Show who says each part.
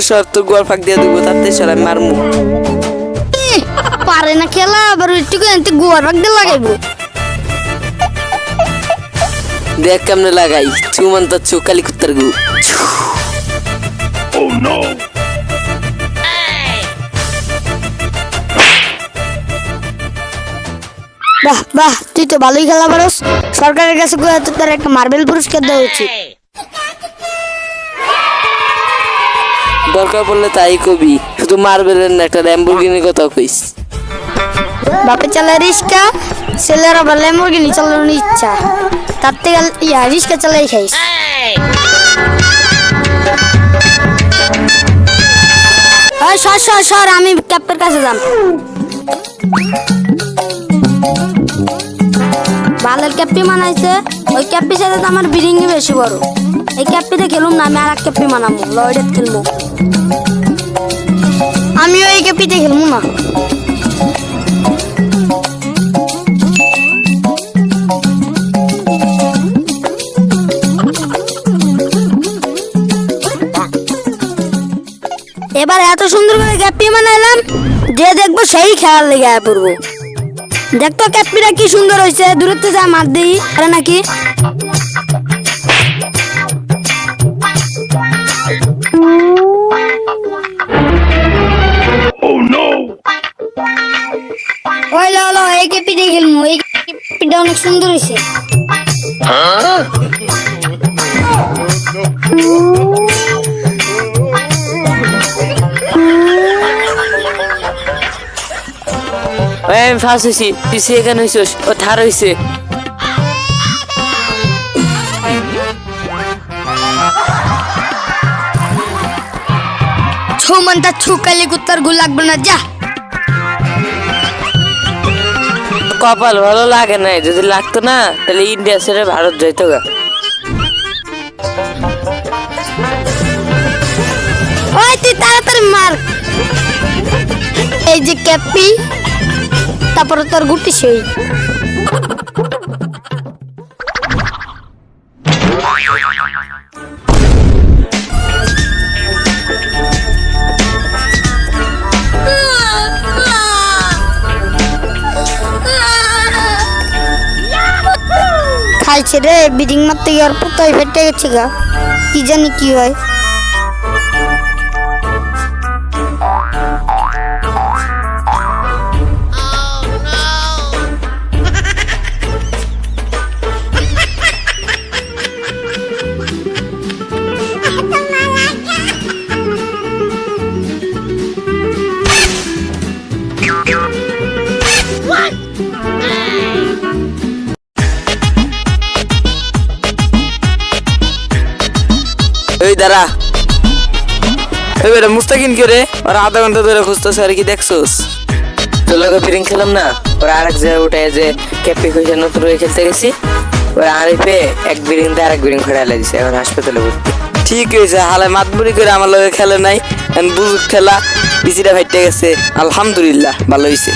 Speaker 1: সর তোর গোয়াল ফাঁক দিয়ে দেবো তাতে সর আমি মারমু।
Speaker 2: পারে না খেলা আবার একটু গোয়ার ভাগ দিয়ে লাগাইবো।
Speaker 1: দেখ কেমনে লাগাই চুমান তো কালি কুত্তার গু।
Speaker 2: বাহ বাহ, তুই তো ভালোই খেলা পারস। সরকারের কাছে তোর একটা মার্বেল পুরস্কার দেওয়া উচিত।
Speaker 1: দরকার পড়লে তাই কবি, শুধু মার্বেলের না একটা ল্যাম্বরগিনির কথা কইস।
Speaker 2: বাপে চালায় রিক্সা, ছেলের আবার ল্যাম্বরগিনি চালানোর ইচ্ছা, তার থেকে রিক্সা চালাই খাইস। সর আমি ক্যাপ্টের কাছে যাম। ভালের ক্যাপি মানাইছে, ওই ক্যাপির সাথে তো আমার বিরিঙ্গি বেশি বড়। এই ক্যাপিতে খেলুম না, আমি আর এক ক্যাপি মানাবো, লয়েডের খেলবো। আমিও এই ক্যাপিতে খেলবো না। এবার এত সুন্দর করে ক্যাপি বানাইলাম, যে দেখবো সেই খেলার লেগে আয় পড়বো। দেখতো ক্যাপিটা কি সুন্দর হয়েছে, দূরের থেকে যা মার দিই আরে নাকি। ওই লো এই ক্যাপিটা খেলবো, এই ক্যাপিটা অনেক সুন্দর হয়েছে।
Speaker 1: আমি ফার্স্ট হয়েছি, তুই সেকেন্ড হয়েছিস, ও থার্ড হয়েছে।
Speaker 2: ছৌমানটা ছুকালি কুত্তার গু লাগবে না, যা।
Speaker 1: কপাল ভালো লাগে না, যদি লাগতো না তাহলে ইন্ডিয়া ছেড়ে ভারত যাইতো গা।
Speaker 2: ওই তুই তাড়াতাড়ি মার। এই যে ক্যাপি, তারপরে তোর গুটি সেই। খাইছে রে, বিডিং মারতে গিয়ে আর পোতায় ফেটে গেছে গা, কি জানি কি হয়।
Speaker 1: ওই দাঁড়া, এবারে মুস্তাকিন কে রে? ওরা আধা ঘন্টা ধরে খুঁজতেছে, আর কি দেখছোস? তোর লগে ফিরিং খেলাম না, ওরা আরেক জায়গায় উঠে যে ক্যাপি খুঁজে নতুন হয়ে খেলতে গেছি, ওরা আরিফে এক বিল্ডিং দিয়ে আরেক বিল্ডিং খড়ে লাগিয়েছে, এখন হাসপাতালে ভর্তি। ঠিক হয়েছে, হালে মাতবুরি করে আমার লগে খেলে নাই, বুঝুক খেলা বিচিটা ফাইটে গেছে, আলহামদুলিল্লাহ ভালো হয়েছে।